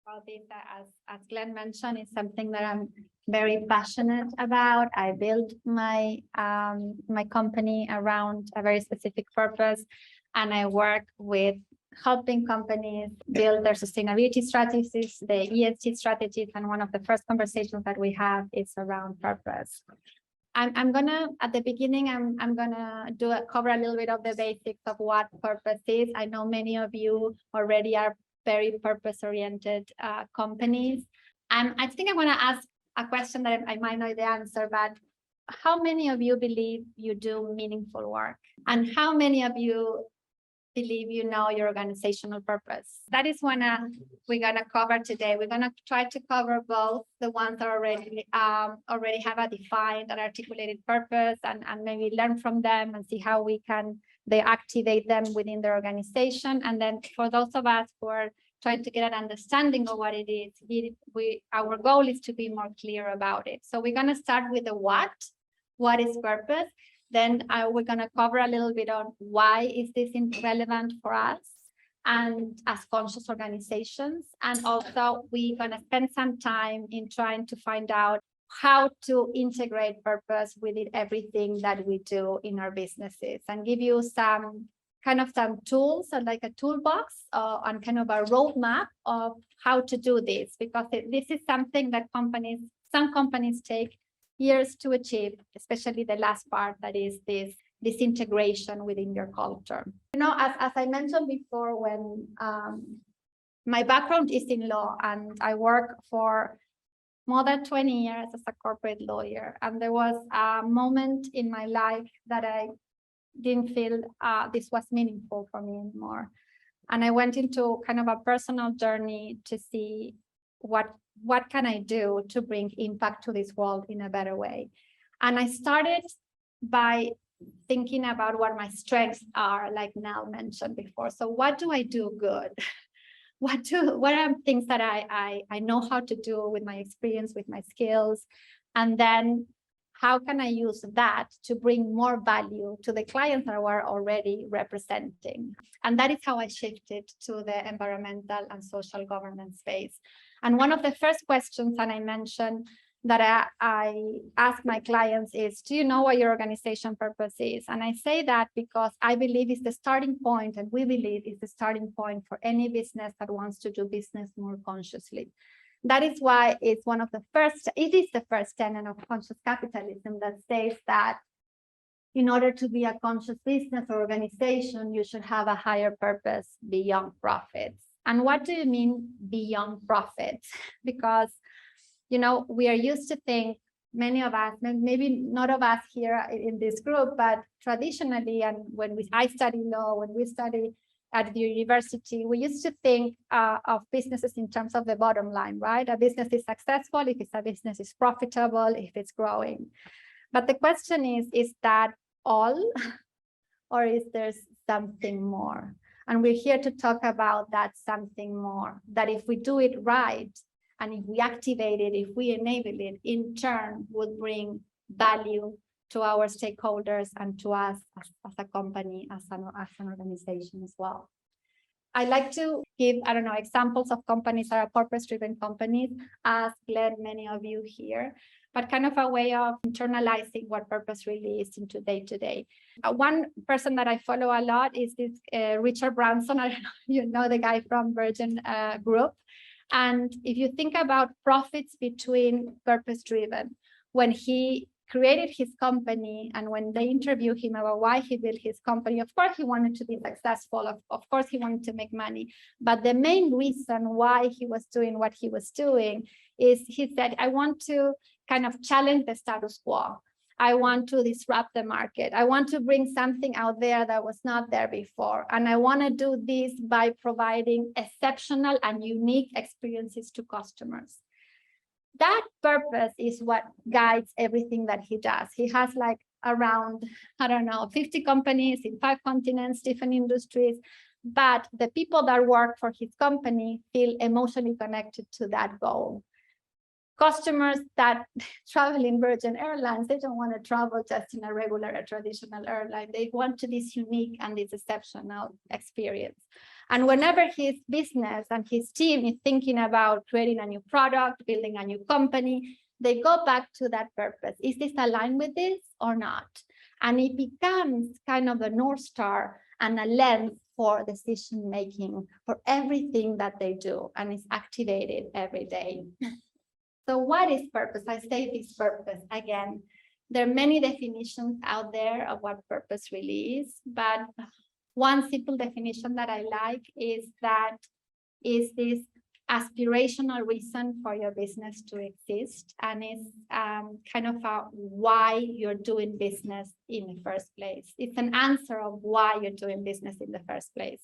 about this. As Glenn mentioned, it's something that I'm very passionate about. I built my my company around a very specific purpose, and I work with helping companies build their sustainability strategies, the ESG strategies, and one of the first conversations that we have is around purpose. I'm gonna, at the beginning, I'm gonna cover a little bit of the basics of what purpose is. I know many of you already are very purpose-oriented companies. And I think I want to ask a question that I might know the answer, but how many of you believe you do meaningful work? And how many of you believe you know your organizational purpose? That is one we're gonna cover today. We're gonna try to cover both the ones that already have a defined and articulated purpose, and maybe learn from them and see how they activate them within their organization. And then for those of us who are trying to get an understanding of what it is, our goal is to be more clear about it. So we're gonna start with the what is purpose? Then we're going to cover a little bit on why is this relevant for us and as conscious organizations. And also we're going to spend some time in trying to find out how to integrate purpose within everything that we do in our businesses, and give you some tools, or like a toolbox and kind of a roadmap of how to do this, because this is something that some companies take years to achieve, especially the last part, that is this integration within your culture. You know, as I mentioned before, when my background is in law, and I work for more than 20 years as a corporate lawyer, and there was a moment in my life that I didn't feel this was meaningful for me anymore. And I went into kind of a personal journey to see what can I do to bring impact to this world in a better way. And I started by thinking about what my strengths are, like Nell mentioned before. So what do I do good? What are things that I know how to do with my experience, with my skills? And then how can I use that to bring more value to the clients that we're already representing? And that is how I shifted to the environmental and social governance space. And one of the first questions that I mentioned that I ask my clients is, do you know what your organization purpose is? And I say that because I believe it's the starting point, and we believe it's the starting point for any business that wants to do business more consciously. That is why it is the first tenet of conscious capitalism that says that in order to be a conscious business or organization, you should have a higher purpose beyond profits. And what do you mean beyond profits? Because, you know, we are used to think, many of us, maybe not of us here in this group, but traditionally, and when I study law, when we study at the university, we used to think of businesses in terms of the bottom line, right? A business is successful if a business is profitable, if it's growing. But the question is that all, or is there something more? And we're here to talk about that something more, that if we do it right, and if we activate it, if we enable it, in turn would bring value to our stakeholders and to us as a company, as an organization as well. I like to give, examples of companies that are purpose-driven companies, as Glenn, many of you here, but kind of a way of internalizing what purpose really is into day-to-day. One person that I follow a lot is this Richard Branson. I don't know, you know the guy from Virgin Group. And if you think about profits between purpose-driven, when he created his company and when they interviewed him about why he built his company, of course he wanted to be successful, of course he wanted to make money, but the main reason why he was doing what he was doing is he said, I want to kind of challenge the status quo. I want to disrupt the market. I want to bring something out there that was not there before. And I want to do this by providing exceptional and unique experiences to customers. That purpose is what guides everything that he does. He has like around, 50 companies in 5 continents, different industries, but the people that work for his company feel emotionally connected to that goal. Customers that travel in Virgin Airlines, they don't want to travel just in a regular or traditional airline. They want this unique and this exceptional experience. And whenever his business and his team is thinking about creating a new product, building a new company, they go back to that purpose. Is this aligned with this or not? And it becomes kind of a North Star and a lens for decision making for everything that they do, and it's activated every day. So what is purpose? I say this purpose again. There are many definitions out there of what purpose really is, but one simple definition that I like is that is this aspirational reason for your business to exist, and it's kind of why you're doing business in the first place. It's an answer of why you're doing business in the first place.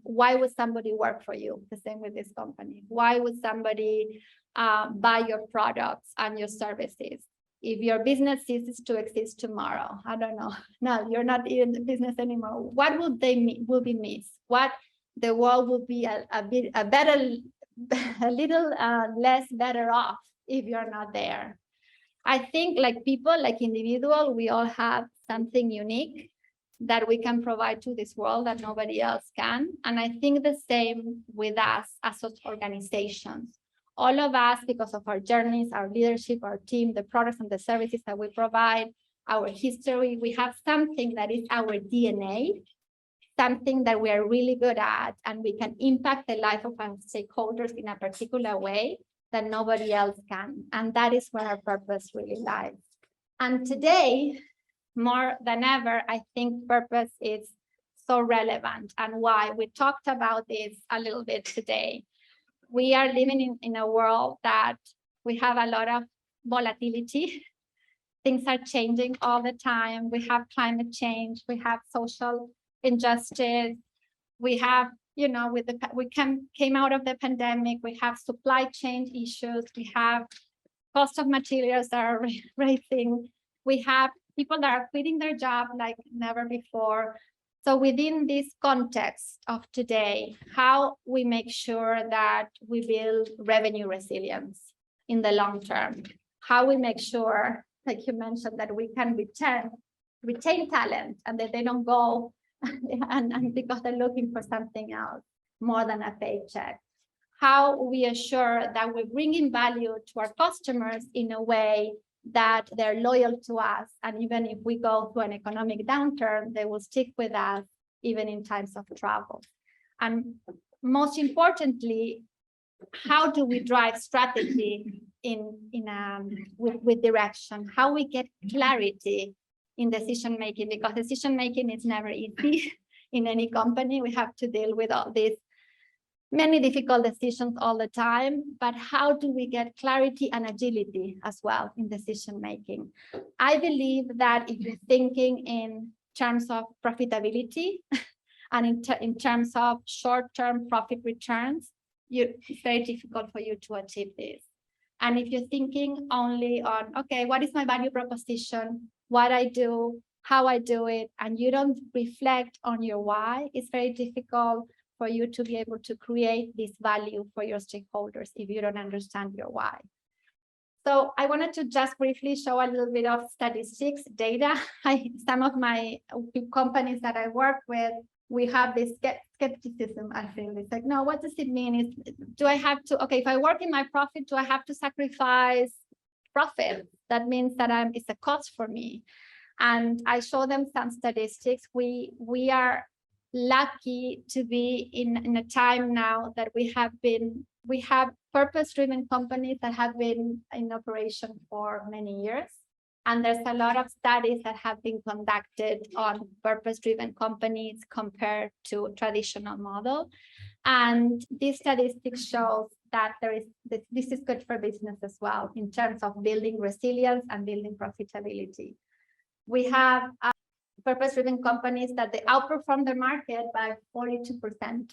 Why would somebody work for you? The same with this company. Why would somebody buy your products and your services? If your business ceases to exist tomorrow, I don't know. No, you're not in the business anymore. What will be missed? What the world will be a little less better off if you're not there. I think like people, like individual, we all have something unique that we can provide to this world that nobody else can. And I think the same with us as organizations. All of us, because of our journeys, our leadership, our team, the products and the services that we provide, our history, we have something that is our DNA, something that we are really good at, and we can impact the life of our stakeholders in a particular way that nobody else can. And that is where our purpose really lies. And today, more than ever, I think purpose is so relevant. And why? We talked about this a little bit today. We are living in a world that we have a lot of volatility. Things are changing all the time. We have climate change. We have social injustice. We have, you know, we came out of the pandemic. We have supply chain issues. We have cost of materials that are rising. We have people that are quitting their job like never before. So within this context of today, how we make sure that we build revenue resilience in the long term, how we make sure, like you mentioned, that we can retain talent and that they don't go and because they're looking for something else more than a paycheck. How we assure that we're bringing value to our customers in a way that they're loyal to us. And even if we go through an economic downturn, they will stick with us even in times of trouble. And most importantly, how do we drive strategy with direction? How we get clarity in decision making, because decision making is never easy in any company. We have to deal with all these many difficult decisions all the time, but how do we get clarity and agility as well in decision making? I believe that if you're thinking in terms of profitability and in terms of short-term profit returns, it's very difficult for you to achieve this. And if you're thinking only on, okay, what is my value proposition, what I do, how I do it, and you don't reflect on your why, it's very difficult for you to be able to create this value for your stakeholders if you don't understand your why. So I wanted to just briefly show a little bit of statistics, data. Some of my companies that I work with, we have this skepticism, I feel. It's like, no, what does it mean? Do I have to, okay, if I work in my profit, do I have to sacrifice profit? That means that it's a cost for me. And I show them some statistics. We are lucky to be in a time now that we have purpose-driven companies that have been in operation for many years. And there's a lot of studies that have been conducted on purpose-driven companies compared to traditional model. And these statistics show that this is good for business as well in terms of building resilience and building profitability. We have purpose-driven companies that they outperform the market by 42%,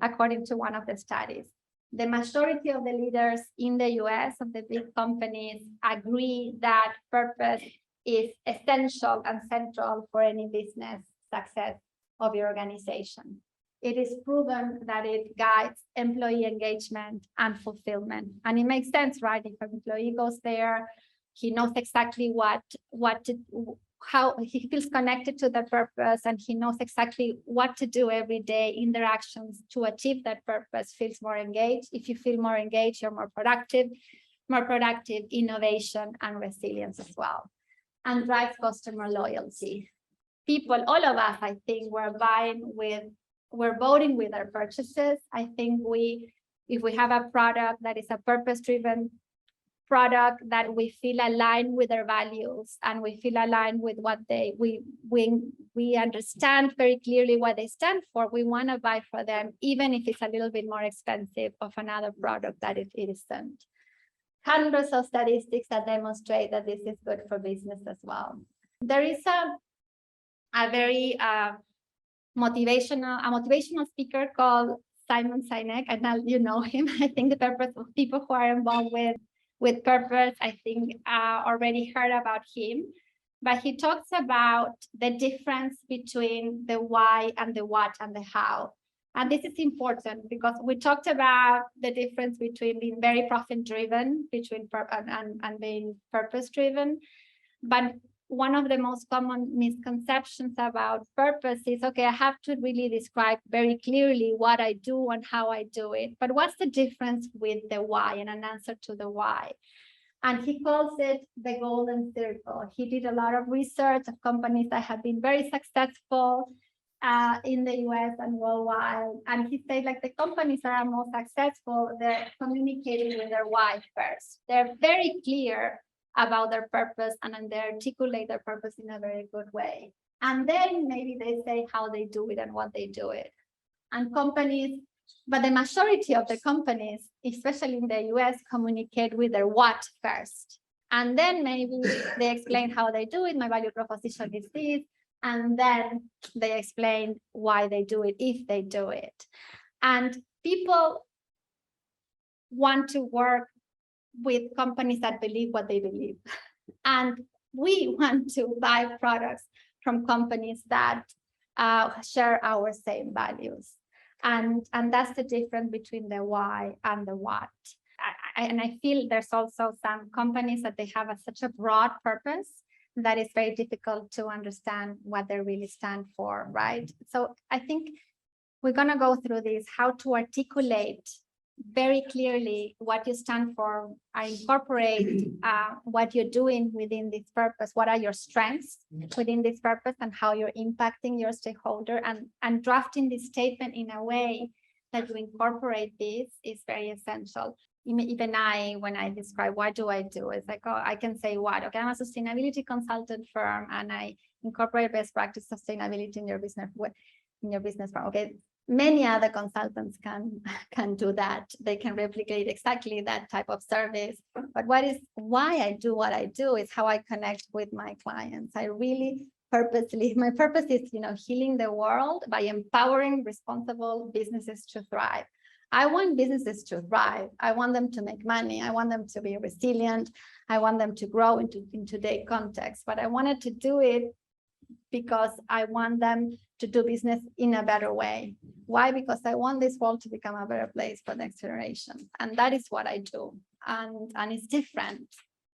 according to one of the studies. The majority of the leaders in the US of the big companies agree that purpose is essential and central for any business success of your organization. It is proven that it guides employee engagement and fulfillment. And it makes sense, right? If an employee goes there, he knows exactly what how he feels connected to the purpose, and he knows exactly what to do every day, interactions to achieve that purpose, feels more engaged. If you feel more engaged, you're more productive, innovation and resilience as well, and drives customer loyalty. People, all of us, I think, we're voting with our purchases. I think if we have a product that is a purpose-driven product, that we feel aligned with our values, and we feel aligned with what we understand very clearly what they stand for, we want to buy for them, even if it's a little bit more expensive of another product that it isn't. Hundreds of statistics that demonstrate that this is good for business as well. There is a very motivational speaker called Simon Sinek, and now you know him. I think the purpose of people who are involved with purpose, I think already heard about him, but he talks about the difference between the why and the what and the how. And this is important because we talked about the difference between being very profit-driven and being purpose-driven. But one of the most common misconceptions about purpose is, okay, I have to really describe very clearly what I do and how I do it. But what's the difference with the why and an answer to the why? And he calls it the golden circle. He did a lot of research of companies that have been very successful in the US and worldwide. And he said, like, the companies that are most successful, they're communicating with their why first. They're very clear about their purpose, and then they articulate their purpose in a very good way. And then maybe they say how they do it and what they do it. And companies, but the majority of the companies, especially in the US, communicate with their what first. And then maybe they explain how they do it. My value proposition is this. And then they explain why they do it, if they do it. And people want to work with companies that believe what they believe. And we want to buy products from companies that share our same values. And that's the difference between the why and the what. And I feel there's also some companies that they have such a broad purpose that it's very difficult to understand what they really stand for, right? So I think we're going to go through this, how to articulate very clearly what you stand for. I incorporate what you're doing within this purpose, what are your strengths within this purpose, and how you're impacting your stakeholder, and drafting this statement in a way that you incorporate this is very essential. Even when I describe what do I do, it's like, oh, I can say what, okay, I'm a sustainability consultant firm and I incorporate best practice sustainability in your business firm. Okay, many other consultants can do that. They can replicate exactly that type of service. But why I do what I do is how I connect with my clients. I really my purpose is, healing the world by empowering responsible businesses to thrive. I want businesses to thrive. I want them to make money. I want them to be resilient. I want them to grow in today's context. But I wanted to do it because I want them to do business in a better way. Why? Because I want this world to become a better place for the next generation. And that is what I do. And it's different,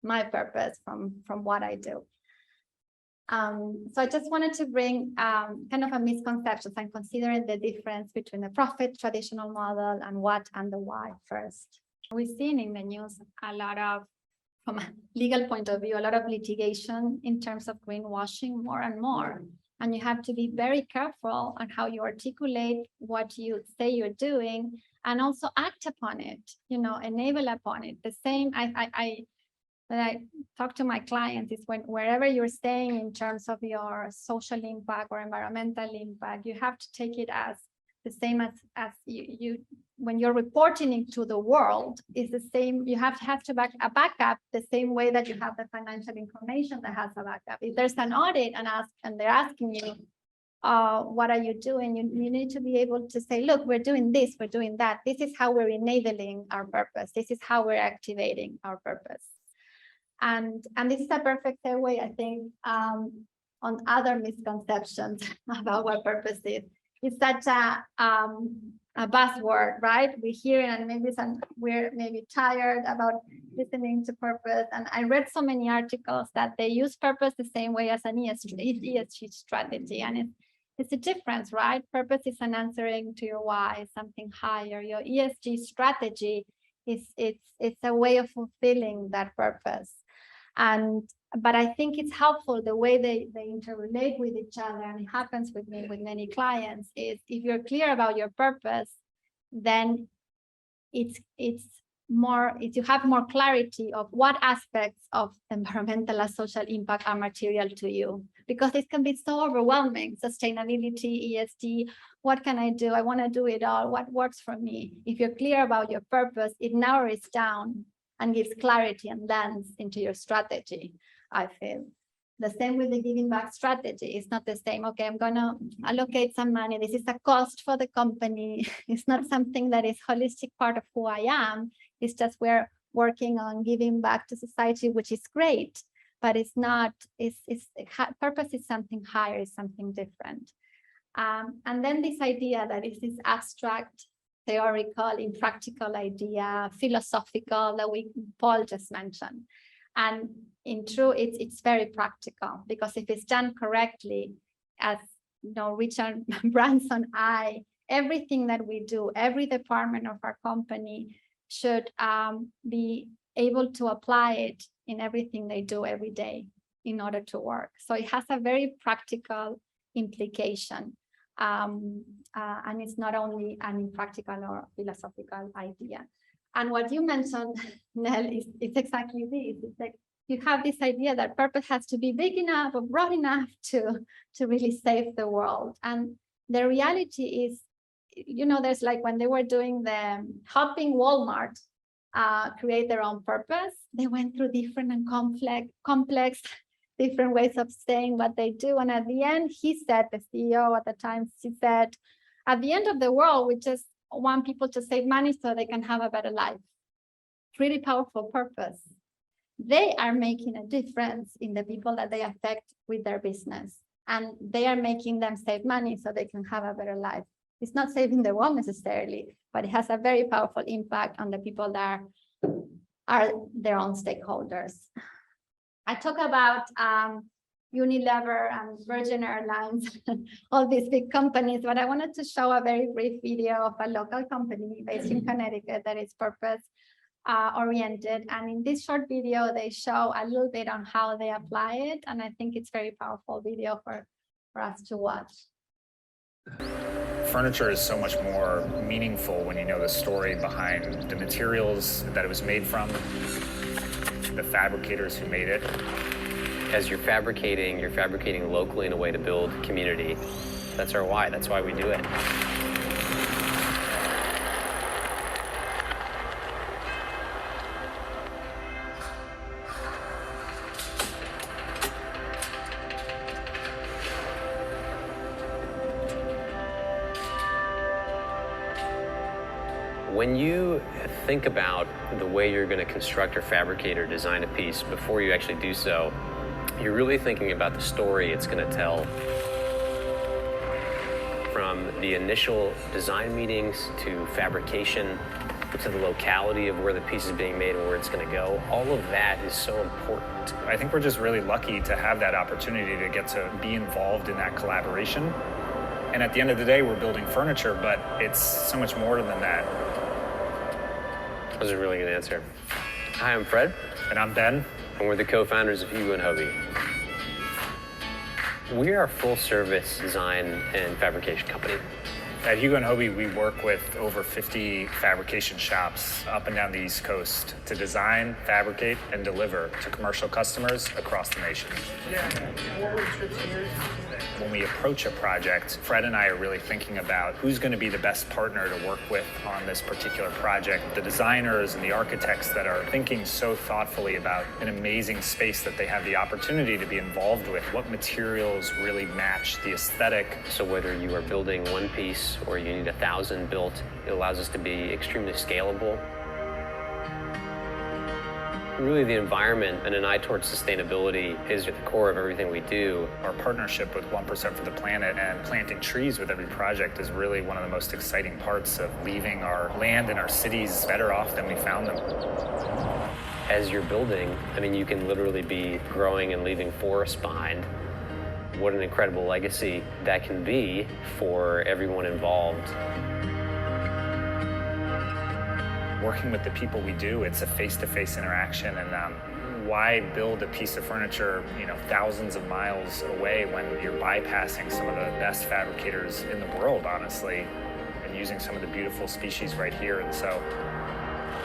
my purpose from what I do. So I just wanted to bring kind of a misconception and considering the difference between the profit traditional model and what and the why first. We've seen in the news a lot of, from a legal point of view, a lot of litigation in terms of greenwashing more and more. And you have to be very careful on how you articulate what you say you're doing and also act upon it, enable upon it. The same, when I talk to my clients is wherever you're staying in terms of your social impact or environmental impact, you have to take it as the same as you when you're reporting into the world is the same. You have to a backup the same way that you have the financial information that has a backup. If there's an audit and they're asking you, what are you doing? You need to be able to say, look, we're doing this, we're doing that. This is how we're enabling our purpose. This is how we're activating our purpose. And this is a perfect segue, I think, on other misconceptions about what purpose is. It's such a a buzzword, right? We hear it and maybe we're maybe tired about listening to purpose. And I read so many articles that they use purpose the same way as an ESG strategy. And it's a difference, right? Purpose is an answering to your why, something higher. Your ESG strategy it's a way of fulfilling that purpose. But I think it's helpful the way they interrelate with each other, and it happens with me with many clients, is if you're clear about your purpose, then you have more clarity of what aspects of environmental and social impact are material to you, because it can be so overwhelming. Sustainability, ESG, what can I do? I want to do it all. What works for me? If you're clear about your purpose, it narrows down and gives clarity and lens into your strategy, I feel. The same with the giving back strategy. It's not the same, okay, I'm gonna allocate some money. This is a cost for the company. It's not something that is holistic part of who I am. It's just we're working on giving back to society, which is great, but it's not, purpose is something higher, is something different. And then this idea that is this abstract, theoretical, impractical idea, philosophical that Paul just mentioned. And in truth, it's very practical, because if it's done correctly, as Richard Branson, everything that we do, every department of our company should be able to apply it in everything they do every day in order to work. So it has a very practical implication. And it's not only an impractical or philosophical idea. And what you mentioned, Nell, is exactly this. It's like you have this idea that purpose has to be big enough or broad enough to really save the world. And the reality is, there's like when they were doing helping Walmart create their own purpose, they went through different and complex different ways of saying what they do. And at the end, he said, the CEO at the time, he said, at the end of the world, we just want people to save money so they can have a better life. Pretty powerful purpose. They are making a difference in the people that they affect with their business. And they are making them save money so they can have a better life. It's not saving the world necessarily, but it has a very powerful impact on the people that are their own stakeholders. I talk about Unilever and Virgin Airlines, all these big companies, but I wanted to show a very brief video of a local company based in Connecticut that is purpose oriented. And in this short video, they show a little bit on how they apply it. And I think it's very powerful video for us to watch. Furniture is so much more meaningful when you know the story behind the materials that it was made from, the fabricators who made it. As you're fabricating locally in a way to build community. That's our why. That's why we do it. When you think about the way you're going to construct or fabricate or design a piece before you actually do so, you're really thinking about the story it's going to tell. From the initial design meetings to fabrication to the locality of where the piece is being made and where it's going to go, all of that is so important. I think we're just really lucky to have that opportunity to get to be involved in that collaboration. And at the end of the day, we're building furniture, but it's so much more than that. That was a really good answer. Hi, I'm Fred. And I'm Ben. And we're the co-founders of Hugo & Hobie. We are a full-service design and fabrication company. At Hugo & Hobie, we work with over 50 fabrication shops up and down the East Coast to design, fabricate, and deliver to commercial customers across the nation. When we approach a project, Fred and I are really thinking about who's going to be the best partner to work with on this particular project. The designers and the architects that are thinking so thoughtfully about an amazing space that they have the opportunity to be involved with. What materials really match the aesthetic? So whether you are building one piece or you need 1,000 built, it allows us to be extremely scalable. Really, the environment and an eye towards sustainability is at the core of everything we do. Our partnership with 1% for the Planet and planting trees with every project is really one of the most exciting parts of leaving our land and our cities better off than we found them. As you're building, I mean, you can literally be growing and leaving forests behind. What an incredible legacy that can be for everyone involved. Working with the people we do, it's a face-to-face interaction, and why build a piece of furniture, thousands of miles away when you're bypassing some of the best fabricators in the world, honestly, and using some of the beautiful species right here. And so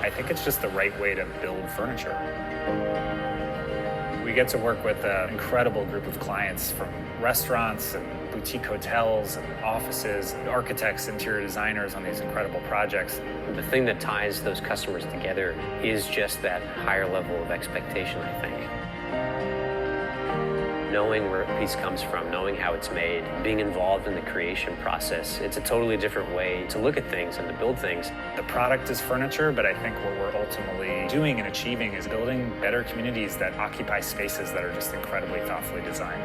I think it's just the right way to build furniture. We get to work with an incredible group of clients from restaurants and boutique hotels and offices, and architects, interior designers on these incredible projects. The thing that ties those customers together is just that higher level of expectation, I think. Knowing where a piece comes from, knowing how it's made, being involved in the creation process, it's a totally different way to look at things and to build things. The product is furniture, but I think what we're ultimately doing and achieving is building better communities that occupy spaces that are just incredibly thoughtfully designed.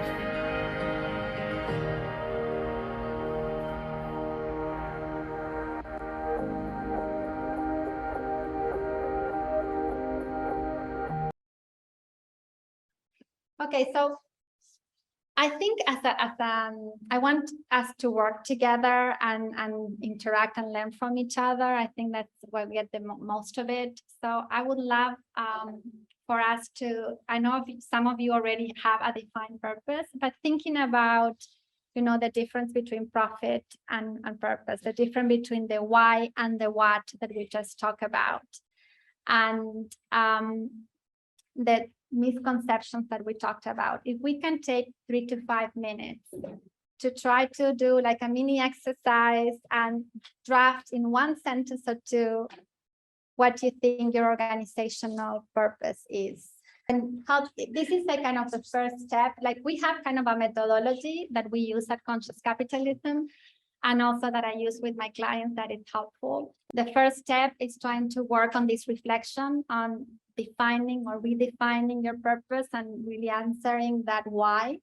Okay, so I think I want us to work together and interact and learn from each other. I think that's where we get the most of it. So I would love for us to, I know some of you already have a defined purpose, but thinking about, the difference between profit and purpose, the difference between the why and the what that we just talked about. And the misconceptions that we talked about. If we can take 3 to 5 minutes to try to do like a mini exercise and draft in one sentence or two what you think your organizational purpose is. And how this is like kind of the first step. Like we have kind of a methodology that we use at Conscious Capitalism, and also that I use with my clients that is helpful. The first step is trying to work on this reflection on defining or redefining your purpose and really answering that why.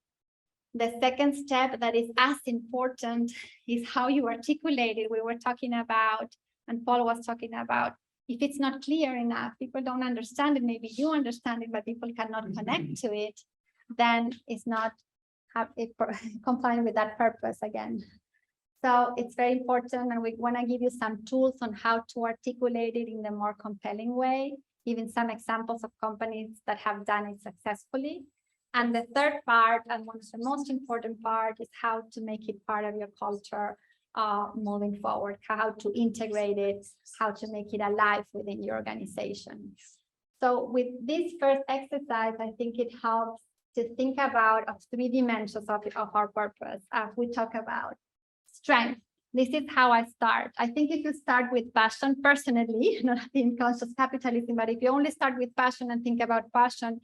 The second step that is as important is how you articulate it. We were talking about, and Paul was talking about, if it's not clear enough, people don't understand it, maybe you understand it, but people cannot connect to it, then it's not complying with that purpose again. So it's very important, and we want to give you some tools on how to articulate it in a more compelling way, even some examples of companies that have done it successfully. And the third part, and one of the most important part, is how to make it part of your culture moving forward, how to integrate it, how to make it alive within your organization. So with this first exercise, I think it helps to think about 3 dimensions of our purpose. We talk about strength. This is how I start. I think if you start with passion, personally, not in Conscious Capitalism, but if you only start with passion and think about passion,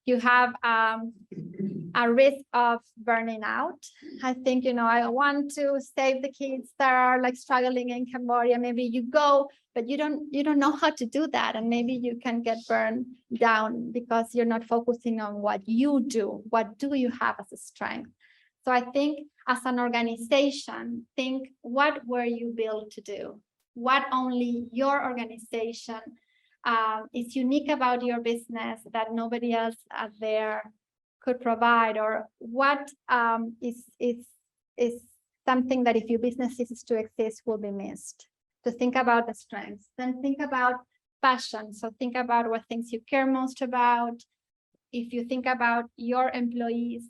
you have a risk of burning out. I think, I want to save the kids that are like struggling in Cambodia. Maybe you go, but you don't know how to do that. And maybe you can get burned down because you're not focusing on what you do. What do you have as a strength? So I think as an organization, think, what were you built to do? What only your organization is unique about your business that nobody else out there could provide, or what is something that if your business is to exist will be missed? To think about the strengths, then think about passion. So think about what things you care most about. If you think about your employees,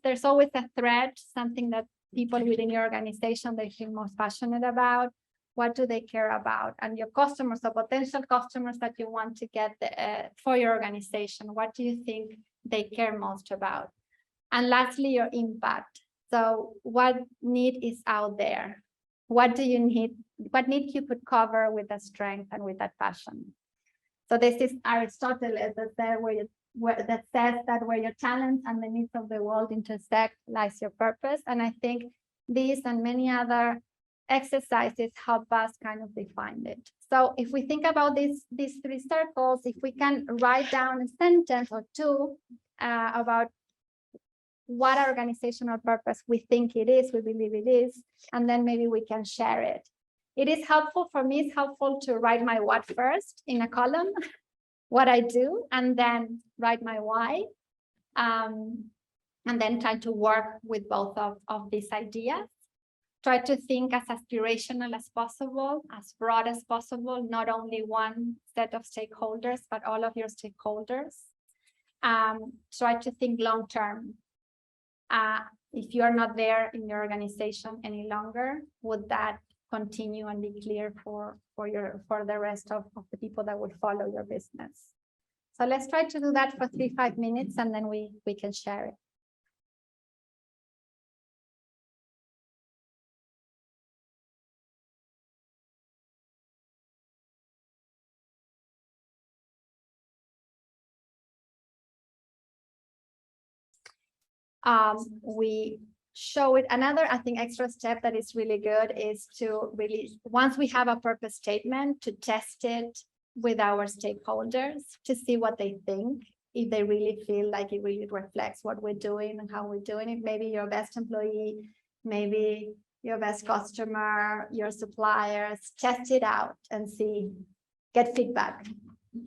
there's always a thread, something that people within your organization they feel most passionate about. What do they care about? And your customers, or potential customers that you want to get for your organization, what do you think they care most about? And lastly, your impact. So what need is out there? What do you need? What need you could cover with that strength and with that passion? So this is Aristotle that says that where your talents and the needs of the world intersect lies your purpose. And I think these and many other exercises help us kind of define it. So if we think about these three circles, if we can write down a sentence or two about what our organizational purpose we think it is, we believe it is, and then maybe we can share it. It is helpful for me, it's helpful to write my what first in a column, what I do, and then write my why. And then try to work with both of these ideas. Try to think as aspirational as possible, as broad as possible, not only one set of stakeholders, but all of your stakeholders. Try to think long-term. If you are not there in your organization any longer, would that continue and be clear for the rest of the people that would follow your business? So let's try to do that for 3-5 minutes, and then we can share it. We show it. Another, I think, extra step that is really good is to really, once we have a purpose statement, to test it with our stakeholders to see what they think, if they really feel like it really reflects what we're doing and how we're doing it. Maybe your best employee, maybe your best customer, your suppliers, test it out and see, get feedback.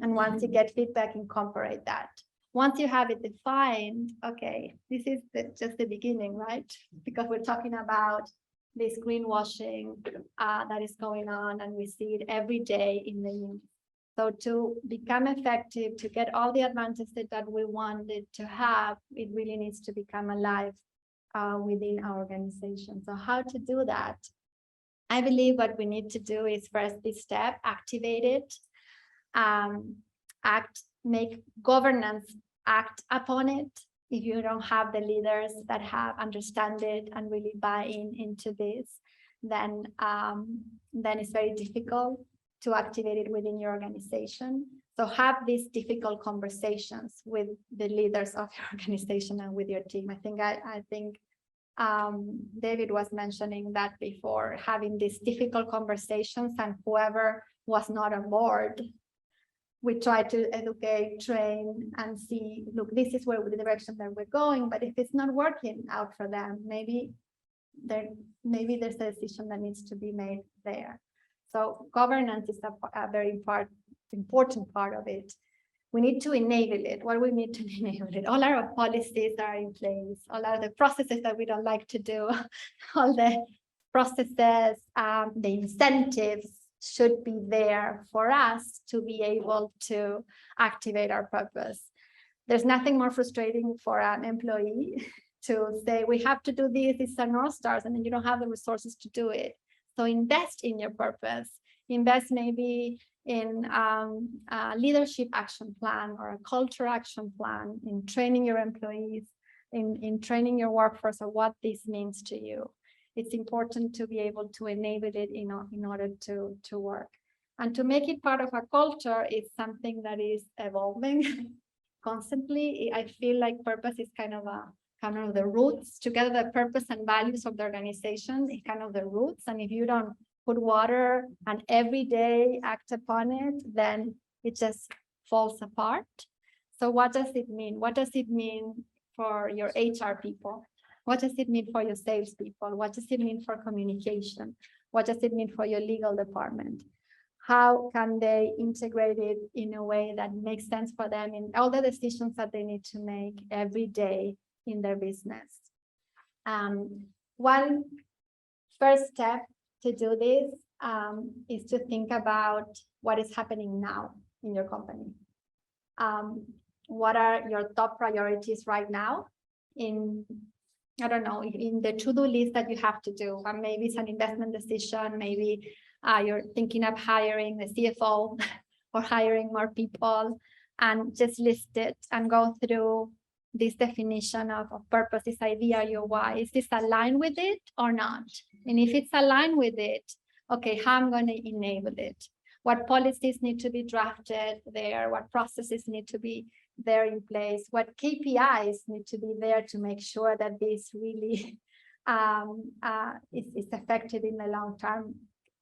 And once you get feedback, incorporate that. Once you have it defined, okay, this is just the beginning, right? Because we're talking about this greenwashing that is going on, and we see it every day in the news. So to become effective, to get all the advantages that we wanted to have, it really needs to become alive within our organization. So how to do that? I believe what we need to do is first this step, activate it, make governance act upon it. If you don't have the leaders that understand it and really buy into this, then it's very difficult to activate it within your organization. So have these difficult conversations with the leaders of your organization and with your team. I think David was mentioning that before, having these difficult conversations, and whoever was not on board, we try to educate, train, and see, look, this is where the direction that we're going, but if it's not working out for them, maybe there's a decision that needs to be made there. So governance is a very important part of it. We need to enable it. What we need to enable it? All our policies are in place. All of the processes that we don't like to do, all the processes, the incentives should be there for us to be able to activate our purpose. There's nothing more frustrating for an employee to say, we have to do this, it's a North Stars, and then you don't have the resources to do it. So invest in your purpose. Invest maybe in a leadership action plan or a culture action plan, in training your employees, in training your workforce of what this means to you. It's important to be able to enable it in order to work. And to make it part of a culture is something that is evolving constantly. I feel like purpose is kind of the roots. Together, the purpose and values of the organization is kind of the roots. And if you don't put water and every day act upon it, then it just falls apart. So what does it mean? What does it mean for your HR people? What does it mean for your sales people? What does it mean for communication? What does it mean for your legal department? How can they integrate it in a way that makes sense for them in all the decisions that they need to make every day in their business? One first step to do this is to think about what is happening now in your company. What are your top priorities right now in the to-do list that you have to do? Maybe it's an investment decision, maybe you're thinking of hiring the CFO or hiring more people, and just list it and go through this definition of purpose, this idea, your why. Is this aligned with it or not? And if it's aligned with it, okay, how I'm going to enable it? What policies need to be drafted there? What processes need to be there in place? What KPIs need to be there to make sure that this really is effective in the long term.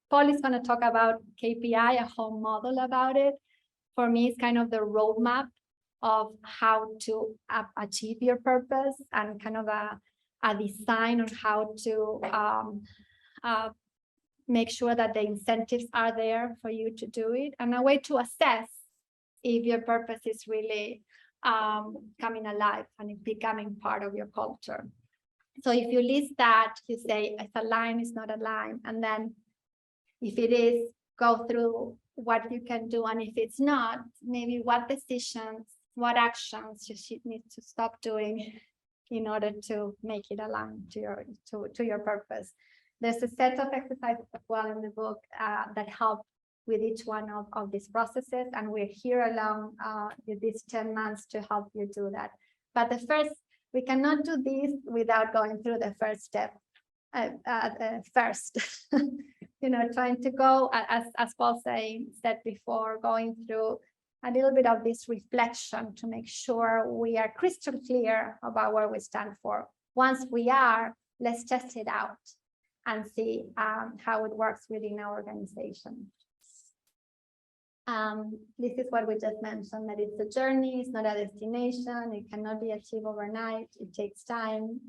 Paul is going to talk about KPI, a whole model about it. For me, it's kind of the roadmap of how to achieve your purpose, and kind of a design on how to make sure that the incentives are there for you to do it, and a way to assess if your purpose is really coming alive and it's becoming part of your culture. So if you list that, you say it's aligned, it's not aligned, and then if it is, go through what you can do, and if it's not, maybe what decisions, what actions you should need to stop doing in order to make it align to your purpose. There's a set of exercises as well in the book that help with each one of these processes, and we're here along with these 10 months to help you do that. But the first, we cannot do this without going through the first step first. You know, trying to go, as Paul said before, going through a little bit of this reflection to make sure we are crystal clear about where we stand for. Once we are, let's test it out and see how it works within our organization. This is what we just mentioned, that it's a journey, it's not a destination, it cannot be achieved overnight, it takes time.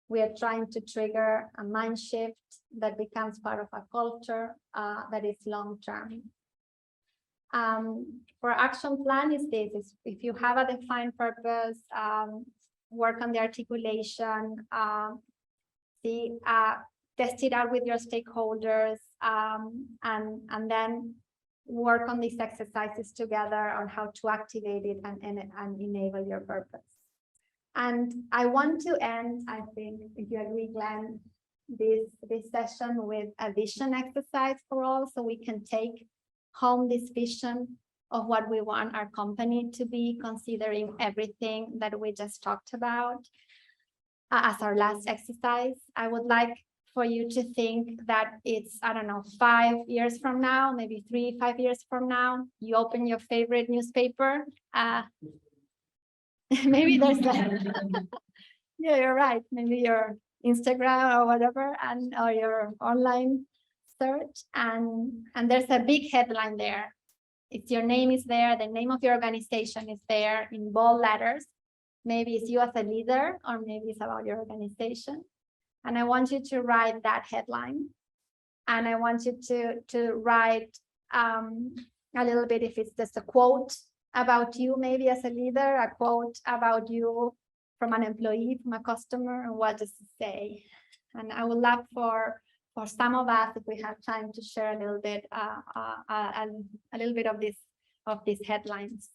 We are trying to trigger a mind shift that becomes part of a culture that is long-term. For action plan is this, is if you have a defined purpose, work on the articulation, test it out with your stakeholders, and then work on these exercises together on how to activate it and enable your purpose. And I want to end, I think, if you agree, Glenn, this session with a vision exercise for all, so we can take home this vision of what we want our company to be, considering everything that we just talked about. As our last exercise, I would like for you to think that it's, I don't know, 5 years from now, maybe 3-5 years from now, you open your favorite newspaper. Maybe there's that. Yeah, you're right. Maybe your Instagram or whatever, or your online search, and there's a big headline there. If your name is there, the name of your organization is there in bold letters. Maybe it's you as a leader, or maybe it's about your organization. And I want you to write that headline. And I want you to write a little bit, if it's just a quote about you, maybe as a leader, a quote about you from an employee, from a customer, and what does it say? And I would love for some of us, if we have time, to share a little bit of these headlines.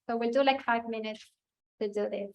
So we'll do like 5 minutes to do this.